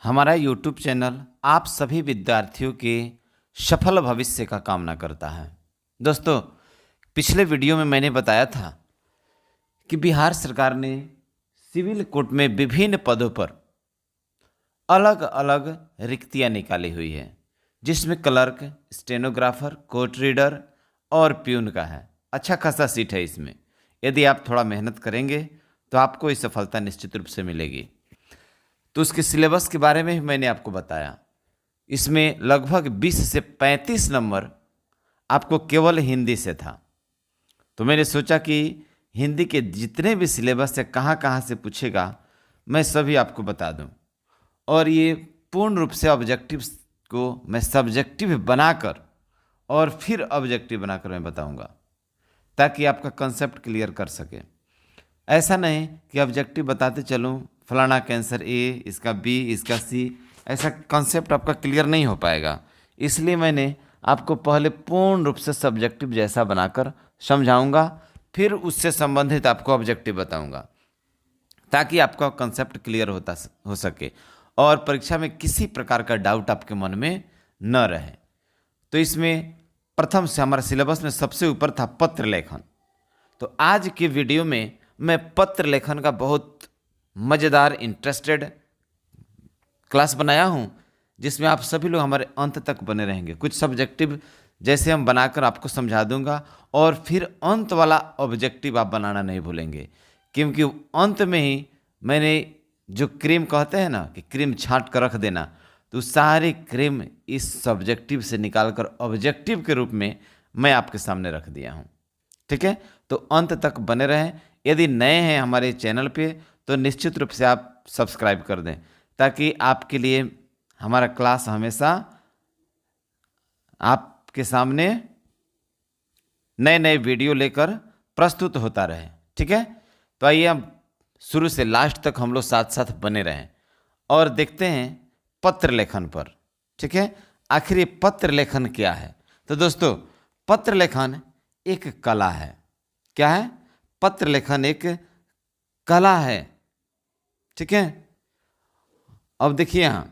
हमारा YouTube channel आप सभी विद्यार्थियों के सफल भविष्य का कामना करता है। दोस्तों, पिछले वीडियो में मैंने बताया था कि बिहार सरकार ने सिविल कोर्ट में विभिन्न पदों पर अलग अलग रिक्तियां निकाली हुई है, जिसमें क्लर्क, स्टेनोग्राफर, कोर्ट रीडर और प्यून का है। अच्छा खासा सीट है इसमें। यदि आप थोड़ा मेहनत करेंगे तो आपको ये सफलता निश्चित रूप से मिलेगी। तो उसके सिलेबस के बारे में भी मैंने आपको बताया। इसमें लगभग 20 से 35 नंबर आपको केवल हिंदी से था। तो मैंने सोचा कि हिंदी के जितने भी सिलेबस से कहाँ कहाँ से पूछेगा मैं सभी आपको बता दूं, और ये पूर्ण रूप से ऑब्जेक्टिव को मैं सब्जेक्टिव बनाकर और फिर ऑब्जेक्टिव बनाकर मैं बताऊंगा, ताकि आपका कंसेप्ट क्लियर कर सके। ऐसा नहीं कि ऑब्जेक्टिव बताते चलूं, फलाना का आंसर ए, इसका बी, इसका सी, ऐसा कंसेप्ट आपका क्लियर नहीं हो पाएगा। इसलिए मैंने आपको पहले पूर्ण रूप से सब्जेक्टिव जैसा बनाकर समझाऊंगा, फिर उससे संबंधित आपको ऑब्जेक्टिव बताऊंगा, ताकि आपका कंसेप्ट क्लियर हो सके और परीक्षा में किसी प्रकार का डाउट आपके मन में न रहे। तो इसमें प्रथम से हमारा सिलेबस में सबसे ऊपर था पत्र लेखन। तो आज के वीडियो में मैं पत्र लेखन का बहुत मज़ेदार इंटरेस्टेड क्लास बनाया हूं, जिसमें आप सभी लोग हमारे अंत तक बने रहेंगे। कुछ सब्जेक्टिव जैसे हम बनाकर आपको समझा दूंगा, और फिर अंत वाला ऑब्जेक्टिव आप बनाना नहीं भूलेंगे, क्योंकि अंत में ही मैंने जो क्रीम कहते हैं ना कि क्रीम छांट कर रख देना, तो सारी क्रीम इस सब्जेक्टिव से निकालकर ऑब्जेक्टिव के रूप में मैं आपके सामने रख दिया हूँ। ठीक है, तो अंत तक बने रहें। यदि नए हैं हमारे चैनल पे तो निश्चित रूप से आप सब्सक्राइब कर दें, ताकि आपके लिए हमारा क्लास हमेशा आपके सामने नए नए वीडियो लेकर प्रस्तुत होता रहे। ठीक है, तो आइए हम शुरू से लास्ट तक हम लोग साथ साथ बने रहें और देखते हैं पत्र लेखन पर। ठीक है, आखिर ये पत्र लेखन क्या है? तो दोस्तों, पत्र लेखन एक कला है। क्या है? पत्र लेखन एक कला है। ठीक है, अब देखिए, यहां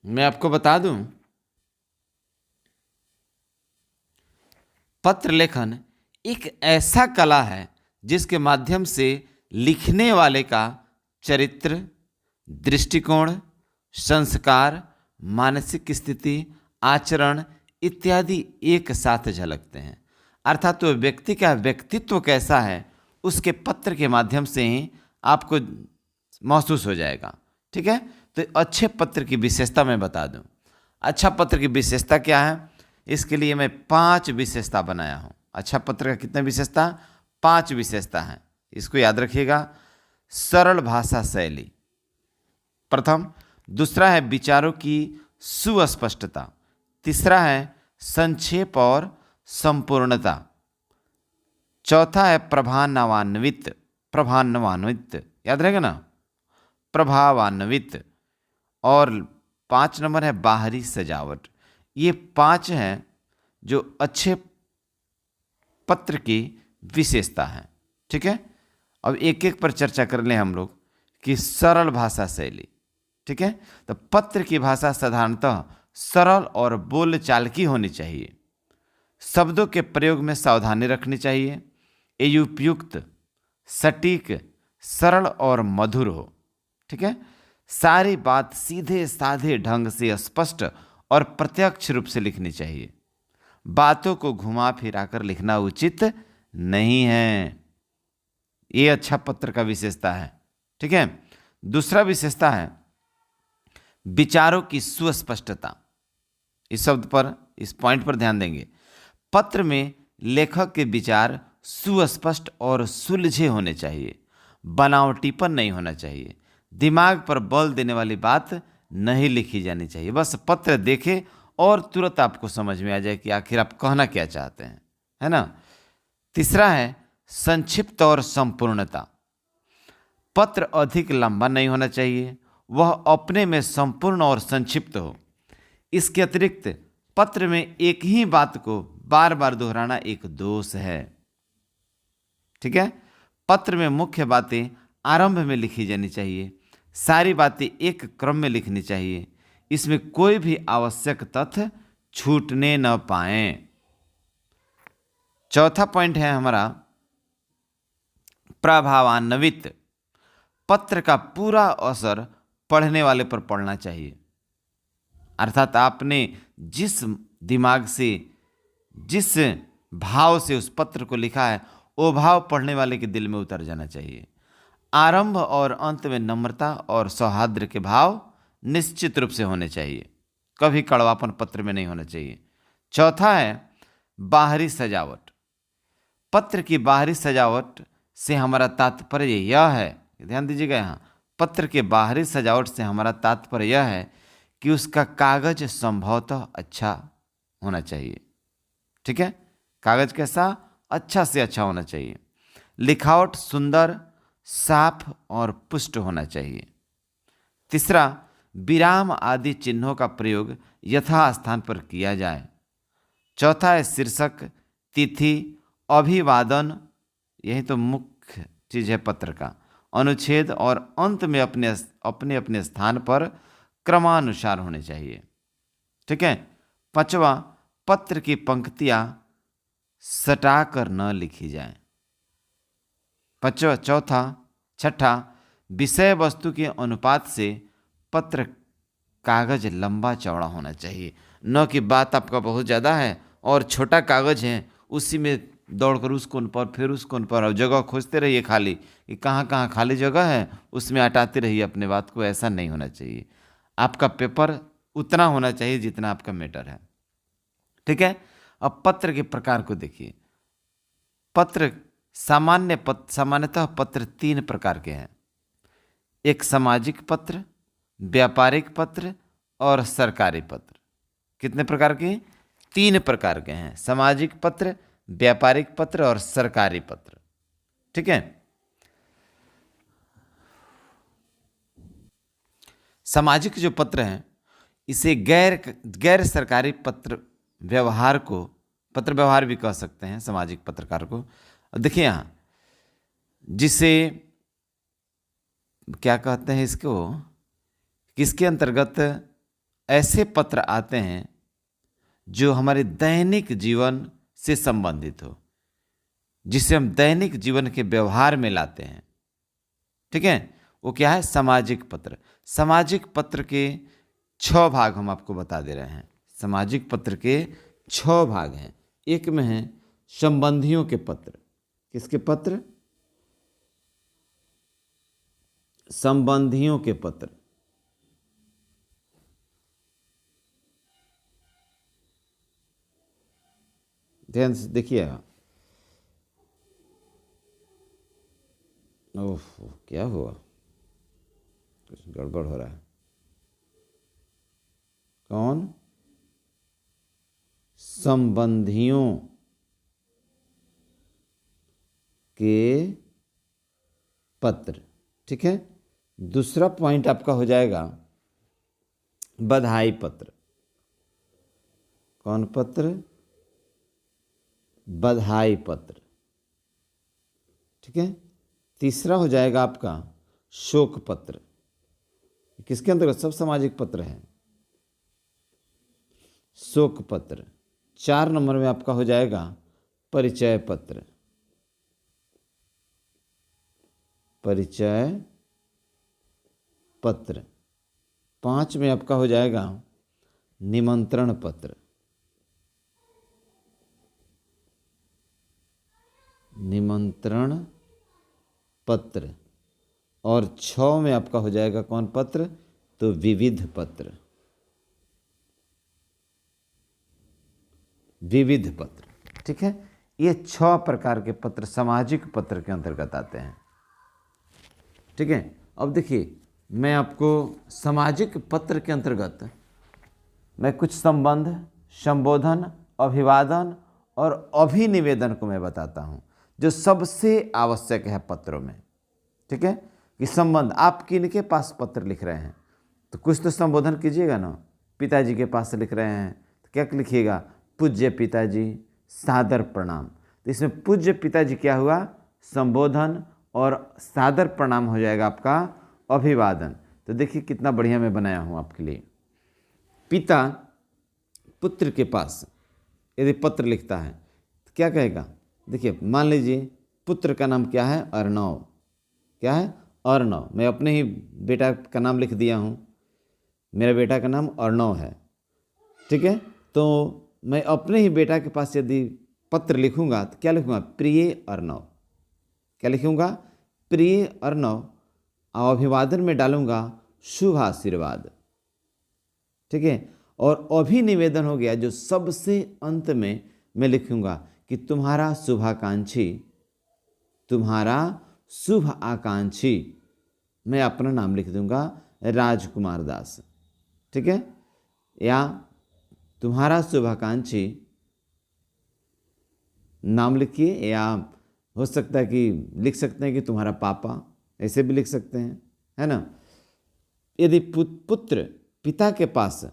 मैं आपको बता दूं, पत्र लेखन एक ऐसा कला है जिसके माध्यम से लिखने वाले का चरित्र, दृष्टिकोण, संस्कार, मानसिक स्थिति, आचरण इत्यादि एक साथ झलकते हैं। अर्थात तो व्यक्ति का व्यक्तित्व कैसा है उसके पत्र के माध्यम से ही आपको महसूस हो जाएगा। ठीक है, तो अच्छे पत्र की विशेषता मैं बता दूं। अच्छा पत्र की विशेषता क्या है, इसके लिए मैं 5 विशेषता बनाया हूं। अच्छा पत्र का कितने विशेषता? 5 विशेषता है, इसको याद रखिएगा। सरल भाषा शैली प्रथम, दूसरा है विचारों की सुस्पष्टता, तीसरा है संक्षेप और संपूर्णता, चौथा है प्रभावान्वित, याद रहेगा ना, प्रभावान्वित, और 5 नंबर है बाहरी सजावट। ये 5 हैं जो अच्छे पत्र की विशेषता है। ठीक है, अब एक एक पर चर्चा कर लें हम लोग कि सरल भाषा शैली। ठीक है, तो पत्र की भाषा साधारणतः सरल और बोलचाल की होनी चाहिए। शब्दों के प्रयोग में सावधानी रखनी चाहिए। ये उपयुक्त, सटीक, सरल और मधुर हो। ठीक है, सारी बात सीधे साधे ढंग से स्पष्ट और प्रत्यक्ष रूप से लिखनी चाहिए। बातों को घुमा फिरा कर लिखना उचित नहीं है। ये अच्छा पत्र का विशेषता है। ठीक है, दूसरा विशेषता है विचारों की सुस्पष्टता। इस शब्द पर, इस पॉइंट पर ध्यान देंगे। पत्र में लेखक के विचार सुस्पष्ट और सुलझे होने चाहिए, बनावटीपन नहीं होना चाहिए। दिमाग पर बल देने वाली बात नहीं लिखी जानी चाहिए। बस पत्र देखे और तुरंत आपको समझ में आ जाए कि आखिर आप कहना क्या चाहते हैं, है ना। तीसरा है संक्षिप्त और संपूर्णता। पत्र अधिक लंबा नहीं होना चाहिए, वह अपने में संपूर्ण और संक्षिप्त हो। इसके अतिरिक्त पत्र में एक ही बात को बार बार दोहराना एक दोष है। ठीक है, पत्र में मुख्य बातें आरंभ में लिखी जानी चाहिए, सारी बातें एक क्रम में लिखनी चाहिए, इसमें कोई भी आवश्यक तथ्य छूटने न पाए। चौथा पॉइंट है हमारा प्रभावान्वित। पत्र का पूरा असर पढ़ने वाले पर पड़ना चाहिए, अर्थात आपने जिस दिमाग से, जिस भाव से उस पत्र को लिखा है, वो भाव पढ़ने वाले के दिल में उतर जाना चाहिए। आरंभ और अंत में नम्रता और सौहार्द के भाव निश्चित रूप से होने चाहिए, कभी कड़वापन पत्र में नहीं होना चाहिए। चौथा है बाहरी सजावट। पत्र की बाहरी सजावट से हमारा तात्पर्य यह है, ध्यान दीजिएगा यहाँ, पत्र के बाहरी सजावट से हमारा तात्पर्य यह है कि उसका कागज संभवतः अच्छा होना चाहिए। ठीक है, कागज कैसा? अच्छा से अच्छा होना चाहिए। लिखावट सुंदर, साफ और पुष्ट होना चाहिए। तीसरा, विराम आदि चिन्हों का प्रयोग यथास्थान पर किया जाए। चौथा है शीर्षक, तिथि, अभिवादन, यही तो मुख्य चीज है पत्र का, अनुच्छेद और अंत में अपने अपने स्थान पर क्रमानुसार होने चाहिए। ठीक है। पांचवा, पत्र की पंक्तियां सटाकर न लिखी जाए। छठा, विषय वस्तु के अनुपात से पत्र कागज लंबा चौड़ा होना चाहिए, न कि बात आपका बहुत ज़्यादा है और छोटा कागज है, उसी में दौड़कर उस कोन पर फिर उस कोन पर, और जगह खोजते रहिए खाली, कि कहाँ कहाँ खाली जगह है उसमें हटाते रहिए अपने बात को। ऐसा नहीं होना चाहिए। आपका पेपर उतना होना चाहिए जितना आपका मैटर है। ठीक है। अब पत्र के प्रकार को देखिए। पत्र सामान्यतः पत्र 3 प्रकार के हैं। एक सामाजिक पत्र, व्यापारिक पत्र और सरकारी पत्र। कितने प्रकार के? 3 प्रकार के हैं, सामाजिक पत्र, व्यापारिक पत्र और सरकारी पत्र। ठीक है। सामाजिक जो पत्र हैं, इसे गैर सरकारी पत्र व्यवहार भी कह सकते हैं, सामाजिक पत्रकार को। देखिए यहाँ, जिसे क्या कहते हैं इसको, किसके अंतर्गत ऐसे पत्र आते हैं जो हमारे दैनिक जीवन से संबंधित हो, जिसे हम दैनिक जीवन के व्यवहार में लाते हैं। ठीक है, वो क्या है? सामाजिक पत्र। सामाजिक पत्र के 6 भाग हम आपको बता दे रहे हैं। सामाजिक पत्र के 6 भाग हैं। एक में है संबंधियों के पत्र। किसके पत्र? संबंधियों के पत्र। ध्यान से देखिए। ओह, क्या हुआ? कुछ गड़बड़ हो रहा है। कौन? संबंधियों के पत्र। ठीक है। दूसरा पॉइंट आपका हो जाएगा बधाई पत्र। कौन पत्र? बधाई पत्र। ठीक है। तीसरा हो जाएगा आपका शोक पत्र। किसके अंतर्गत? सब सामाजिक पत्र हैं। शोक पत्र। 4 नंबर में आपका हो जाएगा परिचय पत्र। परिचय पत्र। 5 में आपका हो जाएगा निमंत्रण पत्र। निमंत्रण पत्र। और 6 में आपका हो जाएगा कौन पत्र? तो विविध पत्र। विविध पत्र। ठीक है। ये 6 प्रकार के पत्र सामाजिक पत्र के अंतर्गत आते हैं। ठीक है। अब देखिए, मैं आपको सामाजिक पत्र के अंतर्गत मैं कुछ संबंध, संबोधन, अभिवादन और अभिनिवेदन को मैं बताता हूँ, जो सबसे आवश्यक है पत्रों में। ठीक है। कि संबंध, आप किनके पास पत्र लिख रहे हैं, तो कुछ तो संबोधन कीजिएगा ना। पिताजी के पास लिख रहे हैं तो क्या लिखिएगा? पूज्य पिताजी, सादर प्रणाम। तो इसमें पूज्य पिताजी क्या हुआ? संबोधन, और सादर प्रणाम हो जाएगा आपका अभिवादन। तो देखिए कितना बढ़िया मैं बनाया हूँ आपके लिए। पिता पुत्र के पास यदि पत्र लिखता है तो क्या कहेगा? देखिए मान लीजिए पुत्र का नाम क्या है? अर्णव। क्या है? अर्णव। मैं अपने ही बेटा का नाम लिख दिया हूँ, मेरा बेटा का नाम अर्णव है, ठीक है। तो मैं अपने ही बेटा के पास यदि पत्र लिखूंगा तो क्या लिखूंगा? प्रिय अर्णव। क्या लिखूंगा? प्रिय अर्णव। और अभिवादन में डालूंगा शुभ आशीर्वाद, ठीक है। और अभिनिवेदन हो गया, जो सबसे अंत में मैं लिखूंगा कि तुम्हारा शुभाकांक्षी, तुम्हारा शुभ आकांक्षी, मैं अपना नाम लिख दूंगा राजकुमार दास, ठीक है। या तुम्हारा शुभाकांक्षी नाम लिखिए, या हो सकता है कि लिख सकते हैं कि तुम्हारा पापा, ऐसे भी लिख सकते हैं, है ना। यदि पुत्र पिता के पास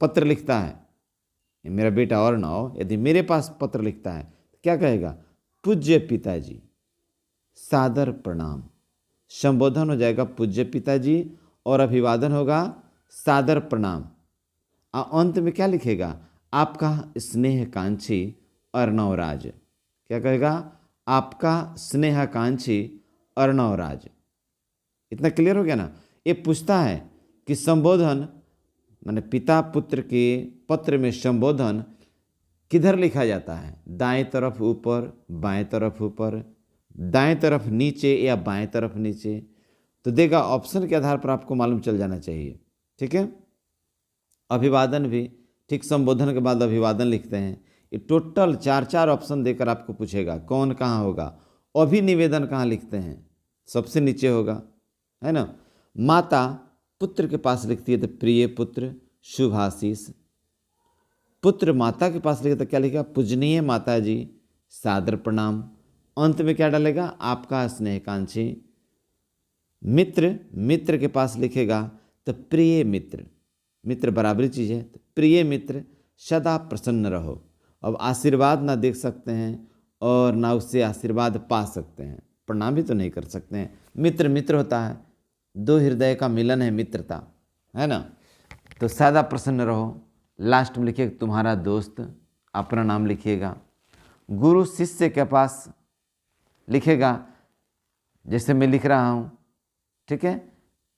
पत्र लिखता है, मेरा बेटा अर्णव यदि मेरे पास पत्र लिखता है तो क्या कहेगा? पूज्य पिताजी, सादर प्रणाम। संबोधन हो जाएगा पूज्य पिताजी और अभिवादन होगा सादर प्रणाम। अंत में क्या लिखेगा? आपका स्नेहकांक्षी अर्णवराज। क्या कहेगा? आपका स्नेहकांक्षी अर्णवराज। इतना क्लियर हो गया ना। ये पूछता है कि संबोधन माने पिता पुत्र के पत्र में संबोधन किधर लिखा जाता है? दाएं तरफ ऊपर, बाएं तरफ ऊपर, दाएं तरफ नीचे या बाएं तरफ नीचे? तो देगा ऑप्शन के आधार पर आपको मालूम चल जाना चाहिए, ठीक है। अभिवादन भी ठीक, संबोधन के बाद अभिवादन लिखते हैं। ये टोटल 4 ऑप्शन देकर आपको पूछेगा कौन कहाँ होगा। अभिनिवेदन कहाँ लिखते हैं? सबसे नीचे होगा, है ना। माता पुत्र के पास लिखती है तो प्रिय पुत्र शुभाशीष। पुत्र माता के पास लिखे तो क्या लिखेगा? पूजनीय माता जी, सादर प्रणाम। अंत में क्या डालेगा? आपका स्नेहकांक्षी। मित्र के पास लिखेगा तो प्रिय मित्र, मित्र बराबरी चीज़ है, तो प्रिय मित्र सदा प्रसन्न रहो। अब आशीर्वाद ना देख सकते हैं और ना उससे आशीर्वाद पा सकते हैं, प्रणाम भी तो नहीं कर सकते हैं। मित्र होता है, दो हृदय का मिलन है मित्रता, है ना। तो सदा प्रसन्न रहो। लास्ट में लिखिए तुम्हारा दोस्त, अपना नाम लिखिएगा। गुरु शिष्य के पास लिखेगा, जैसे मैं लिख रहा हूँ, ठीक है।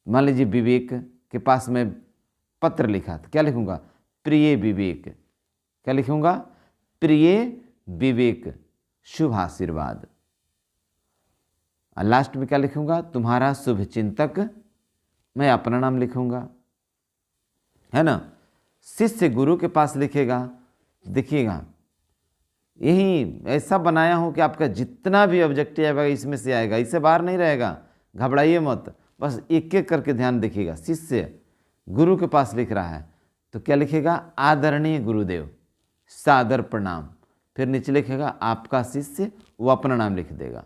मान लीजिए विवेक के पास मैं पत्र लिखा तो क्या लिखूंगा? प्रिय विवेक। क्या लिखूंगा? प्रिय विवेक शुभ आशीर्वाद। और लास्ट में क्या लिखूंगा? तुम्हारा शुभ चिंतक, मैं अपना नाम लिखूंगा, है ना। शिष्य गुरु के पास लिखेगा, देखिएगा यही ऐसा बनाया हूं कि आपका जितना भी ऑब्जेक्टिव आएगा इसमें से आएगा, इससे बाहर नहीं रहेगा, घबराइए मत, बस एक एक करके ध्यान देखिएगा। शिष्य गुरु के पास लिख रहा है तो क्या लिखेगा? आदरणीय गुरुदेव, सादर प्रणाम। फिर नीचे लिखेगा आपका शिष्य, वो अपना नाम लिख देगा।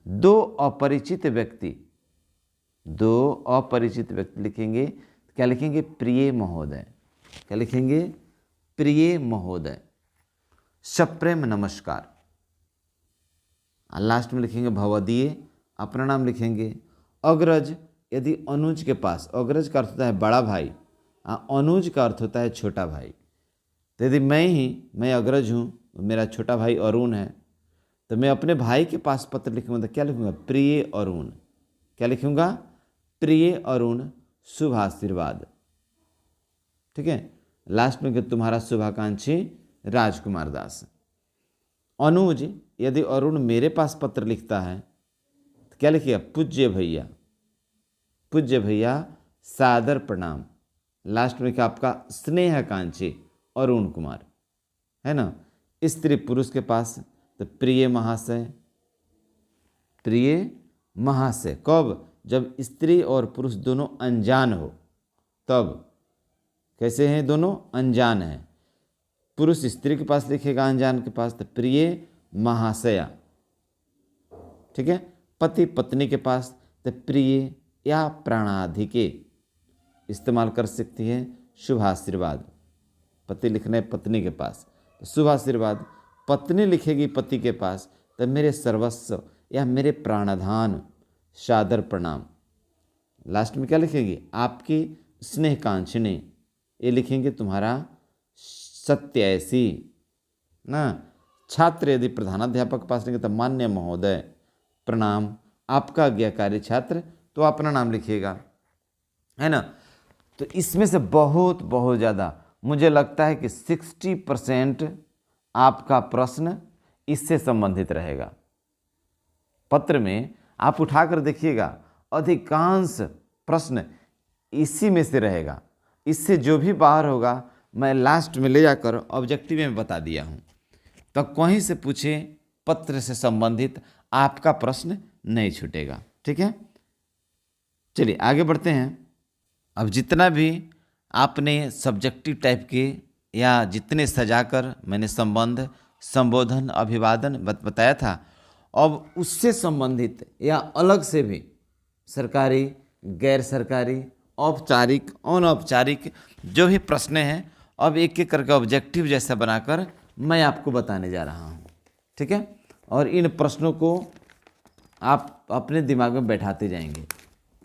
दो अपरिचित व्यक्ति लिखेंगे तो क्या लिखेंगे? प्रिय महोदय। क्या लिखेंगे? प्रिय महोदय, सप्रेम नमस्कार। लास्ट में लिखेंगे भवदीय, अपना नाम लिखेंगे। अग्रज यदि अनुज के पास, अग्रज का अर्थ होता है बड़ा भाई, अनुज का अर्थ होता है छोटा भाई। तो यदि मैं अग्रज हूँ, मेरा छोटा भाई अरुण है, तो मैं अपने भाई के पास पत्र लिखूंगा तो क्या लिखूंगा? प्रिय अरुण। क्या लिखूंगा? प्रिय अरुण शुभ आशीर्वाद, ठीक है। लास्ट में कि तुम्हारा शुभाकांक्षी राजकुमार दास। अनुज यदि अरुण मेरे पास पत्र लिखता है तो क्या लिखिएगा? पूज्य भैया, पूज्य भैया सादर प्रणाम। लास्ट में क्या? आपका स्नेहकांक्षी अरुण कुमार, है ना। स्त्री पुरुष के पास तो प्रिय महाशय, प्रिय महाशय। कब? जब स्त्री और पुरुष दोनों अनजान हो तब। कैसे हैं दोनों? अनजान हैं। पुरुष स्त्री के पास लिखेगा अनजान के पास तो प्रिय महाशया, ठीक है। पति पत्नी के पास तो प्रिय या प्राणाधिके इस्तेमाल कर सकती है शुभ आशीर्वाद। पति लिखना है पत्नी के पास तो शुभ आशीर्वाद। पत्नी लिखेगी पति के पास तो मेरे सर्वस्व या मेरे प्राणधान, सादर प्रणाम। लास्ट में क्या लिखेंगे, आपकी स्नेहकांक्षिणी, ये लिखेंगे तुम्हारा सत्यायसी ना। छात्र यदि प्रधानाध्यापक के पास लिखेंगे तो मान्य महोदय प्रणाम, आपका आज्ञाकारी छात्र, तो अपना नाम लिखिएगा, है ना। तो इसमें से बहुत बहुत ज़्यादा मुझे लगता है कि 60% आपका प्रश्न इससे संबंधित रहेगा। पत्र में आप उठाकर देखिएगा, अधिकांश प्रश्न इसी में से रहेगा। इससे जो भी बाहर होगा मैं लास्ट में ले जाकर ऑब्जेक्टिव में बता दिया हूँ, तो कहीं से पूछे पत्र से संबंधित आपका प्रश्न नहीं छूटेगा। ठीक है, चलिए आगे बढ़ते हैं। अब जितना भी आपने सब्जेक्टिव टाइप के या जितने सजाकर मैंने संबंध, संबोधन, अभिवादन बताया था, अब उससे संबंधित या अलग से भी सरकारी, गैर सरकारी, औपचारिक, अनौपचारिक जो भी प्रश्न हैं, अब एक एक करके ऑब्जेक्टिव जैसा बनाकर मैं आपको बताने जा रहा हूँ। ठीक है, और इन प्रश्नों को आप अपने दिमाग में बैठाते जाएंगे,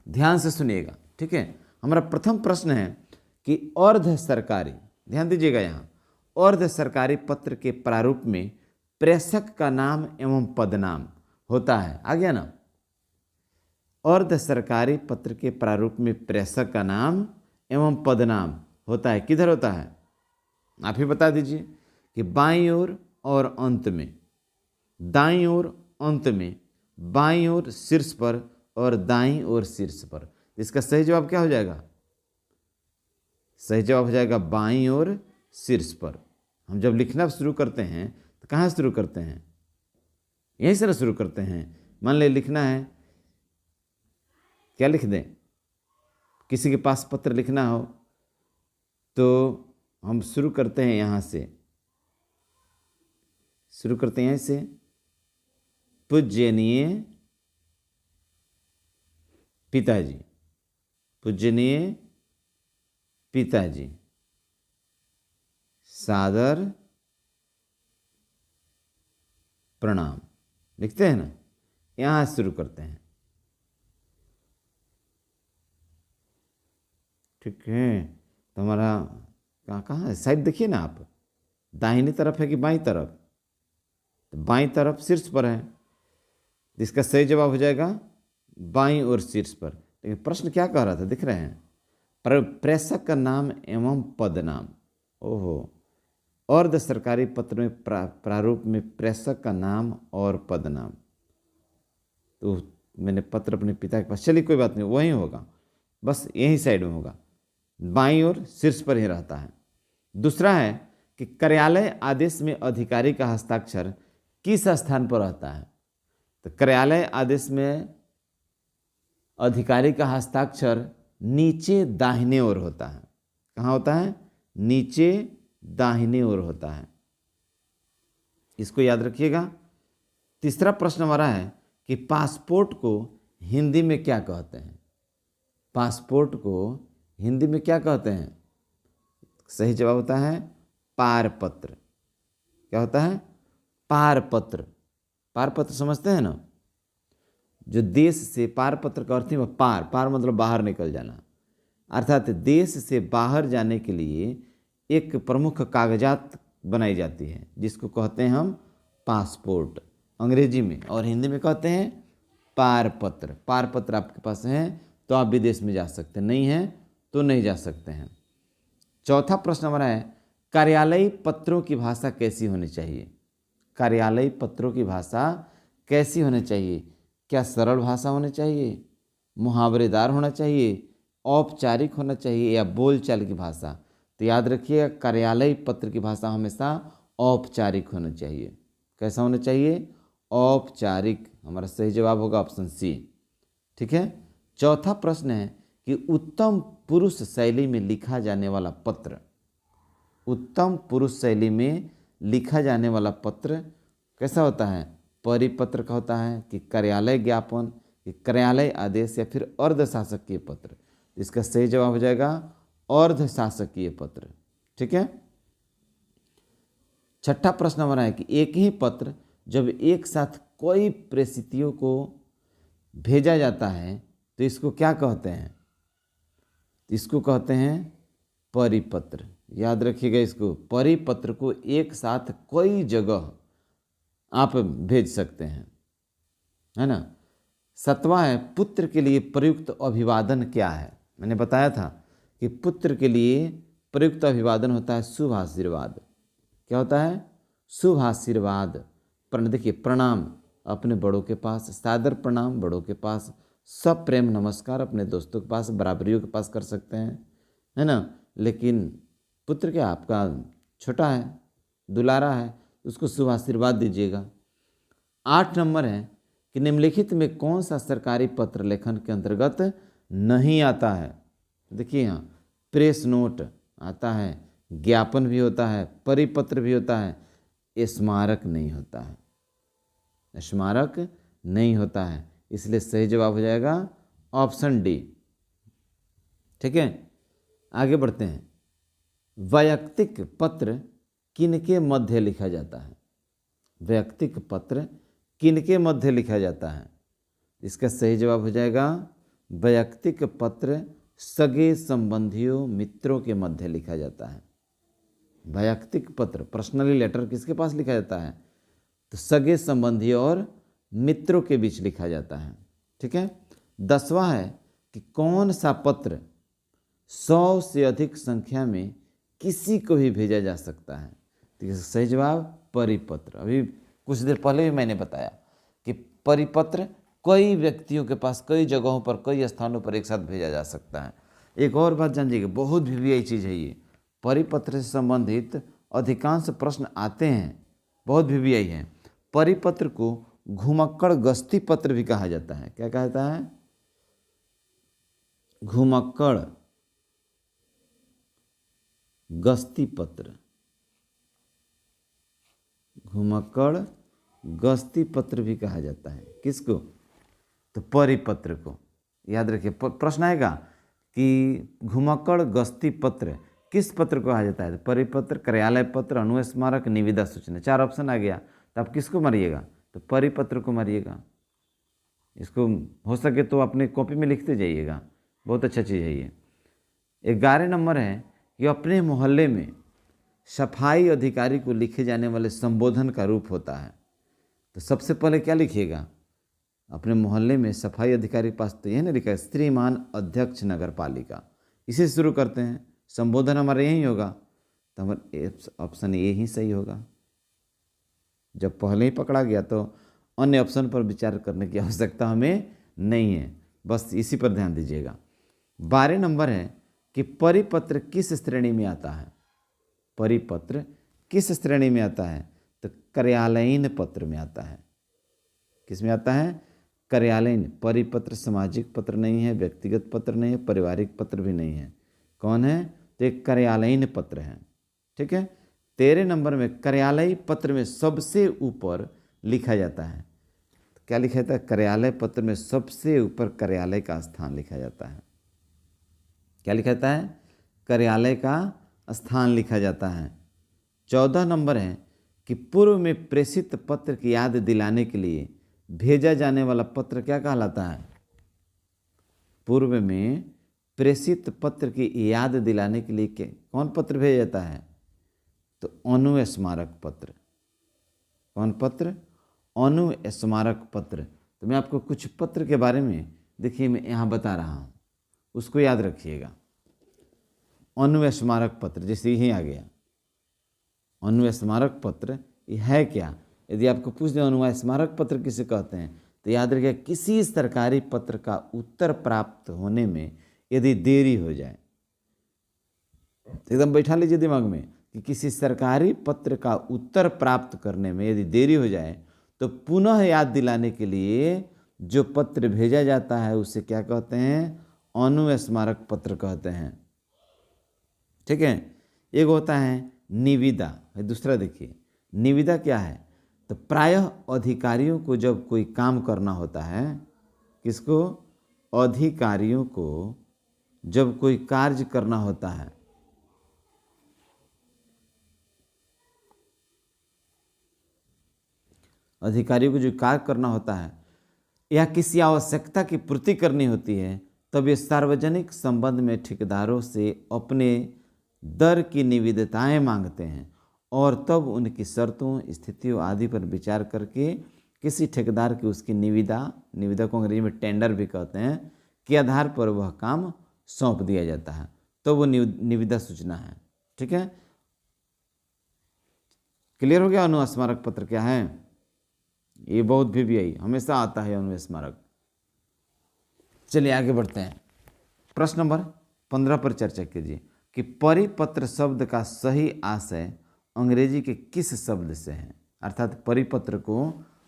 ध्यान से सुनिएगा। ठीक है, हमारा प्रथम प्रश्न है कि अर्ध सरकारी, ध्यान दीजिएगा, यहाँ अर्ध सरकारी पत्र के प्रारूप में प्रेषक का नाम एवं पदनाम होता है। आ गया ना, अर्ध सरकारी पत्र के प्रारूप में प्रेषक का नाम एवं पदनाम होता है। किधर होता है आप ही बता दीजिए, कि बाईं ओर और अंत में, दाईं ओर अंत में, बाईं ओर शीर्ष पर और दाईं ओर शीर्ष पर। इसका सही जवाब क्या हो जाएगा, सही जवाब हो जाएगा बाईं ओर शीर्ष पर। हम जब लिखना शुरू करते हैं तो कहाँ शुरू करते हैं, यहीं से ना शुरू करते हैं। मान ले लिखना है, क्या लिख दें, किसी के पास पत्र लिखना हो तो हम शुरू करते हैं यहाँ से, शुरू करते हैं यहाँ से, पूजनीय पिताजी, पूजनीय पिताजी, सादर प्रणाम, लिखते हैं ना, यहाँ शुरू करते हैं। ठीक है, तो हमारा कहाँ है, साइड देखिए ना आप, दाहिनी तरफ है कि बाईं तरफ, तो बाईं तरफ शीर्ष पर है, इसका सही जवाब हो जाएगा बाईं ओर शीर्ष पर। लेकिन प्रश्न क्या कह रहा था, दिख रहे हैं, प्रेषक का नाम एवं पदनाम। ओहो, अर्ध सरकारी पत्र में प्रारूप में प्रेषक का नाम और पदनाम, तो मैंने पत्र अपने पिता के पास, चलिए कोई बात नहीं, वही होगा, बस यही साइड में होगा, बाईं ओर शीर्ष पर ही रहता है। दूसरा है कि कार्यालय आदेश में अधिकारी का हस्ताक्षर किस स्थान पर रहता है। तो कार्यालय आदेश में अधिकारी का हस्ताक्षर नीचे दाहिने ओर होता है। कहाँ होता है, नीचे दाहिने ओर होता है, इसको याद रखिएगा। तीसरा प्रश्न हमारा है कि पासपोर्ट को हिंदी में क्या कहते हैं, पासपोर्ट को हिंदी में क्या कहते हैं। सही जवाब होता है पारपत्र। क्या होता है, पारपत्र। पारपत्र समझते हैं ना, जो देश से, पारपत्र का अर्थ है पार, पार मतलब बाहर निकल जाना, अर्थात देश से बाहर जाने के लिए एक प्रमुख कागजात बनाई जाती है जिसको कहते हैं हम पासपोर्ट अंग्रेजी में, और हिंदी में कहते हैं पारपत्र। पारपत्र आपके पास है तो आप विदेश में जा सकते हैं, नहीं है तो नहीं जा सकते हैं। चौथा प्रश्न हमारा है, कार्यालयी पत्रों की भाषा कैसी होनी चाहिए। कार्यालयी पत्रों की भाषा कैसी होनी चाहिए, क्या सरल भाषा होनी चाहिए, मुहावरेदार होना चाहिए, औपचारिक होना चाहिए, या बोलचाल की भाषा। तो याद रखिए, कार्यालयी पत्र की भाषा हमेशा औपचारिक होनी चाहिए। कैसा होना चाहिए, औपचारिक। हमारा सही जवाब होगा ऑप्शन सी। ठीक है, चौथा प्रश्न है कि उत्तम पुरुष शैली में लिखा जाने वाला पत्र, उत्तम पुरुष शैली में लिखा जाने वाला पत्र कैसा होता है, परिपत्र का होता है कि कार्यालय ज्ञापन, कि कार्यालय आदेश, या फिर अर्धशासकीय पत्र। इसका सही जवाब हो जाएगा अर्धशासकीय पत्र। ठीक है, छठा प्रश्न हमारा है कि एक ही पत्र जब एक साथ कई परिस्थितियों को भेजा जाता है तो इसको क्या कहते हैं? इसको कहते हैं परिपत्र। याद रखिएगा इसको, परिपत्र को एक साथ कई जगह आप भेज सकते हैं, है ना। 7वां है, पुत्र के लिए प्रयुक्त अभिवादन क्या है? मैंने बताया था कि पुत्र के लिए प्रयुक्त अभिवादन होता है शुभ आशीर्वाद। क्या होता है? शुभ आशीर्वाद। देखिए, प्रणाम अपने बड़ों के पास, सादर प्रणाम बड़ों के पास, सब प्रेम नमस्कार अपने दोस्तों के पास, बराबरियों के पास कर सकते हैं, है ना। लेकिन पुत्र क्या आपका छोटा है, दुलारा है, उसको शुभ आशीर्वाद दीजिएगा। 8 नंबर है कि निम्नलिखित में कौन सा सरकारी पत्र लेखन के अंतर्गत नहीं आता है? देखिए यहाँ प्रेस नोट आता है, ज्ञापन भी होता है, परिपत्र भी होता है, स्मारक नहीं होता है, स्मारक नहीं होता है। इसलिए सही जवाब हो जाएगा ऑप्शन डी। ठीक है, आगे बढ़ते हैं। वैयक्तिक पत्र किनके मध्य लिखा जाता है? वैयक्तिक पत्र किनके मध्य लिखा जाता है? इसका सही जवाब हो जाएगा वैयक्तिक पत्र सगे संबंधियों मित्रों के मध्य लिखा जाता है। वैयक्तिक पत्र, पर्सनली लेटर किसके पास लिखा जाता है? तो सगे संबंधियों और मित्रों के बीच लिखा जाता है। ठीक है। 10वां है कि कौन सा पत्र 100 से अधिक संख्या में किसी को भी भेजा जा सकता है? तो सही जवाब परिपत्र। अभी कुछ देर पहले भी मैंने बताया कि परिपत्र कई व्यक्तियों के पास, कई जगहों पर, कई स्थानों पर एक साथ भेजा जा सकता है। एक और बात जानिएगा, बहुत वीवीआई चीज़ है ये। परिपत्र से संबंधित अधिकांश प्रश्न आते हैं, बहुत वीवीआई है। परिपत्र को घुमक्कड़ गश्ती पत्र भी कहा जाता है। क्या कहा जाता है? घुमक्कड़ गश्ती पत्र। घुमक्कड़ गश्ती पत्र भी कहा जाता है। किसको? तो परिपत्र को। याद रखिए, प्रश्न आएगा कि घुमक्कड़ गश्ती पत्र किस पत्र को कहा जाता है? तो परिपत्र, कार्यालय पत्र, अनुस्मारक, निविदा सूचना। 4 ऑप्शन आ गया, तो आप किसको मारिएगा? तो परिपत्र को मारिएगा। इसको हो सके तो अपने कॉपी में लिखते जाइएगा, बहुत अच्छा चीज़ है ये। 11 नंबर है कि अपने मोहल्ले में सफाई अधिकारी को लिखे जाने वाले संबोधन का रूप होता है। तो सबसे पहले क्या लिखिएगा? अपने मोहल्ले में सफाई अधिकारी के पास तो यह ना लिखा है, श्रीमान अध्यक्ष नगर पालिका, इसे शुरू करते हैं। संबोधन हमारा यही होगा, तो हमारा ऑप्शन ए ही सही होगा। जब पहले ही पकड़ा गया तो अन्य ऑप्शन पर विचार करने की आवश्यकता हमें नहीं है, बस इसी पर ध्यान दीजिएगा। 12 नंबर है कि परिपत्र किस श्रेणी में आता है? परिपत्र किस श्रेणी में आता है? तो कार्यालयीन पत्र में आता है। किस में आता है? कार्यालयीन। परिपत्र सामाजिक पत्र नहीं है, व्यक्तिगत पत्र नहीं है, पारिवारिक पत्र भी नहीं है। कौन है? तो एक कार्यालयीन पत्र है। ठीक है। 13 नंबर में कार्यालयी पत्र में सबसे ऊपर लिखा जाता है। तो क्या लिखा जाता है? कार्यालय पत्र में सबसे ऊपर कार्यालय का स्थान लिखा जाता है। क्या लिखा जाता है? कार्यालय का स्थान लिखा जाता है। 14 नंबर है कि पूर्व में प्रेषित पत्र की याद दिलाने के लिए भेजा जाने वाला पत्र क्या कहलाता है? पूर्व में प्रेषित पत्र की याद दिलाने के लिए कौन पत्र भेजा जाता है? तो अनुस्मारक पत्र। कौन पत्र? अनुस्मारक पत्र। तो मैं आपको कुछ पत्र के बारे में, देखिए मैं यहाँ बता रहा हूँ, उसको याद रखिएगा। अनुस्मारक पत्र, जैसे यही आ गया अनुस्मारक पत्र, ये है क्या? यदि आपको पूछ दें अनुस्मारक पत्र किसे कहते हैं, तो याद रखिए किसी सरकारी पत्र का उत्तर प्राप्त होने में यदि देरी हो जाए, एकदम बैठा लीजिए दिमाग में कि किसी सरकारी पत्र का उत्तर प्राप्त करने में यदि देरी हो जाए तो पुनः याद दिलाने के लिए जो पत्र भेजा जाता है उसे क्या कहते हैं? अनुस्मारक पत्र कहते हैं। ठीक है। एक होता है निविदा, दूसरा देखिए निविदा क्या है? तो प्रायः अधिकारियों को जब कोई काम करना होता है, किसको? अधिकारियों को जब कोई कार्य करना होता है, अधिकारियों को जो कार्य करना होता है या किसी आवश्यकता की पूर्ति करनी होती है, तब ये सार्वजनिक संबंध में ठेकेदारों से अपने दर की निविदाएं मांगते हैं और तब उनकी शर्तों, स्थितियों आदि पर विचार करके किसी ठेकेदार की उसकी निविदा को अंग्रेजी में टेंडर भी कहते हैं, के आधार पर वह काम सौंप दिया जाता है। तो वो निविदा सूचना है। ठीक है, क्लियर हो गया। अनुस्मारक पत्र क्या है? ये बहुत भी हमेशा आता है अनुस्मारक। चलिए आगे बढ़ते हैं। प्रश्न नंबर 15 पर चर्चा कीजिए कि परिपत्र शब्द का सही आशय अंग्रेजी के किस शब्द से है। अर्थात परिपत्र को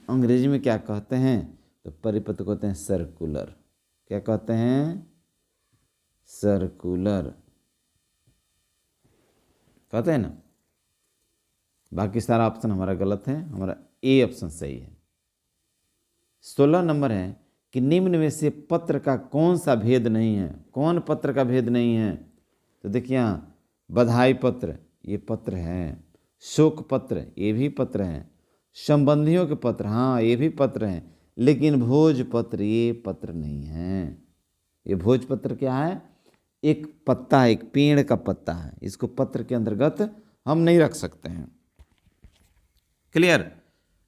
अंग्रेजी में क्या कहते हैं? तो परिपत्र को कहते हैं सर्कुलर। क्या कहते हैं? सर्कुलर कहते हैं ना। बाकी सारा ऑप्शन हमारा गलत है, हमारा ए ऑप्शन सही है। 16 नंबर है कि निम्न में से पत्र का कौन सा भेद नहीं है? कौन पत्र का भेद नहीं है? तो देखिए यहाँ बधाई पत्र, ये पत्र है। शोक पत्र, ये भी पत्र है। संबंधियों के पत्र, हाँ ये भी पत्र है। लेकिन भोजपत्र ये पत्र नहीं है। ये भोजपत्र क्या है? एक पत्ता है, एक पेड़ का पत्ता है। इसको पत्र के अंतर्गत हम नहीं रख सकते हैं। क्लियर।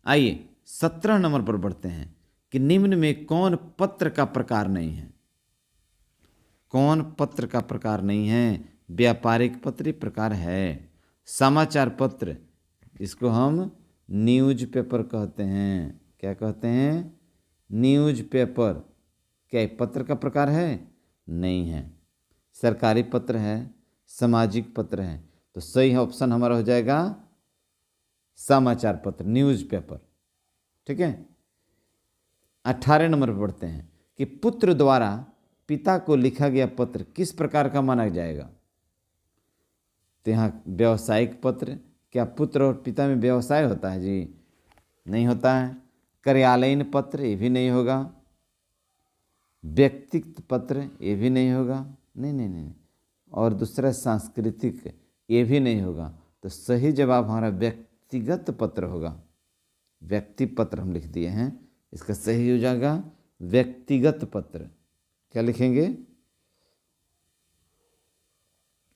आइए 17 नंबर पर बढ़ते हैं कि निम्न में कौन पत्र का प्रकार नहीं है? कौन पत्र का प्रकार नहीं है? व्यापारिक पत्र प्रकार है। समाचार पत्र, इसको हम न्यूज़ पेपर कहते हैं। क्या कहते हैं? News paper. क्या पत्र का प्रकार है? नहीं है। सरकारी पत्र है, सामाजिक पत्र है। तो सही ऑप्शन हमारा हो जाएगा समाचार पत्र, न्यूज़ पेपर। ठीक है। 18 नंबर पर पढ़ते हैं कि पुत्र द्वारा पिता को लिखा गया पत्र किस प्रकार का माना जाएगा? तो यहाँ व्यावसायिक पत्र। क्या पुत्र और पिता में व्यवसाय होता है? जी नहीं होता है। कार्यालयीन पत्र, ये भी नहीं होगा। व्यक्तिगत पत्र, ये भी नहीं होगा। नहीं। और दूसरा सांस्कृतिक, ये भी नहीं होगा। तो सही जवाब हमारा व्यक्तिगत पत्र होगा। व्यक्ति पत्र हम लिख दिए हैं, इसका सही हो जाएगा व्यक्तिगत पत्र। क्या लिखेंगे?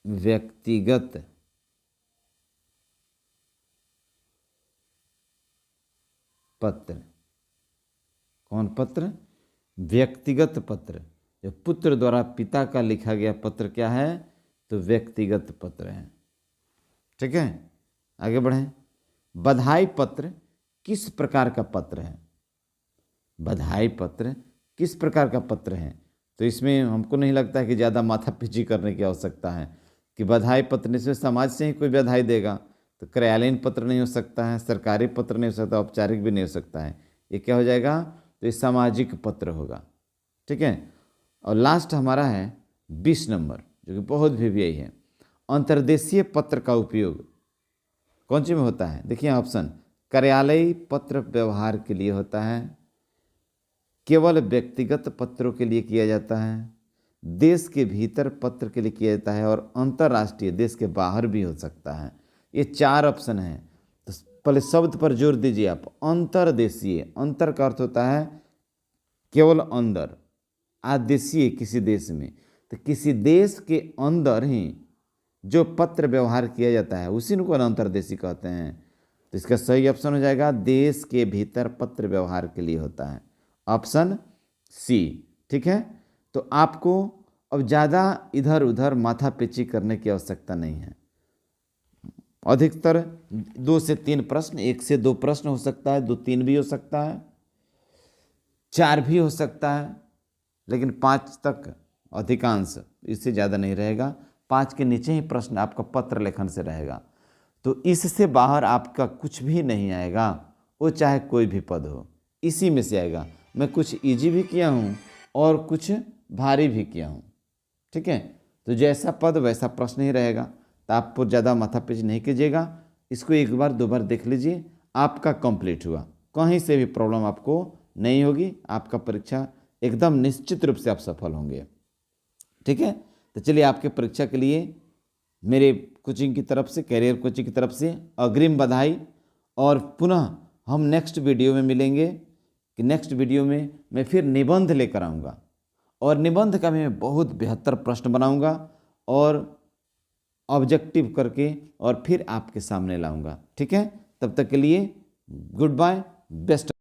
व्यक्तिगत पत्र। कौन पत्र? व्यक्तिगत पत्र। जो पुत्र द्वारा पिता का लिखा गया पत्र क्या है? तो व्यक्तिगत पत्र है। ठीक है, आगे बढ़ें। बधाई पत्र किस प्रकार का पत्र है? बधाई पत्र किस प्रकार का पत्र है? तो इसमें हमको नहीं लगता है कि ज़्यादा माथापच्ची करने की आवश्यकता है कि बधाई पत्र इसमें समाज से ही कोई बधाई देगा। तो कार्यालयीन पत्र नहीं हो सकता है, सरकारी पत्र नहीं हो सकता, औपचारिक भी नहीं हो सकता है। ये क्या हो जाएगा? तो ये सामाजिक पत्र होगा। ठीक है। और लास्ट हमारा है 20 नंबर, जो कि बहुत भी है। अंतर्देशीय पत्र का उपयोग कौन सी में होता है? देखिए ऑप्शन, कार्यालयी पत्र व्यवहार के लिए होता है, केवल व्यक्तिगत पत्रों के लिए किया जाता है, देश के भीतर पत्र के लिए किया जाता है, और अंतर्राष्ट्रीय, देश के बाहर भी हो सकता है। ये 4 ऑप्शन हैं। तो पहले शब्द पर जोर दीजिए आप। अंतर्देशीय, अंतर का अर्थ होता है केवल अंदर, आदेशीय किसी देश में। तो किसी देश के अंदर ही जो पत्र व्यवहार किया जाता है उसी को अंतर्देशीय कहते हैं। तो इसका सही ऑप्शन हो जाएगा देश के भीतर पत्र व्यवहार के लिए होता है, ऑप्शन सी। ठीक है। तो आपको अब ज़्यादा इधर उधर माथापेची करने की आवश्यकता नहीं है। अधिकतर 2 से 3 प्रश्न, 1 से 2 प्रश्न हो सकता है, 2-3 भी हो सकता है, 4 भी हो सकता है, लेकिन 5 तक अधिकांश, इससे ज़्यादा नहीं रहेगा। 5 के नीचे ही प्रश्न आपका पत्र लेखन से रहेगा। तो इससे बाहर आपका कुछ भी नहीं आएगा, वो चाहे कोई भी पद हो, इसी में से आएगा। मैं कुछ इजी भी किया हूँ और कुछ भारी भी किया हूँ। ठीक है। तो जैसा पद वैसा प्रश्न ही रहेगा। तो आपको ज़्यादा माथापेची नहीं कीजिएगा, इसको 1 बार 2 बार देख लीजिए, आपका कंप्लीट हुआ। कहीं से भी प्रॉब्लम आपको नहीं होगी। आपका परीक्षा एकदम निश्चित रूप से आप सफल होंगे। ठीक है। तो चलिए आपके परीक्षा के लिए मेरे कोचिंग की तरफ से, कैरियर कोचिंग की तरफ से अग्रिम बधाई। और पुनः हम नेक्स्ट वीडियो में मिलेंगे कि नेक्स्ट वीडियो में मैं फिर निबंध लेकर आऊँगा और निबंध का मैं बहुत बेहतर प्रश्न बनाऊँगा और ऑब्जेक्टिव करके और फिर आपके सामने लाऊंगा। ठीक है, तब तक के लिए गुड बाय, बेस्ट।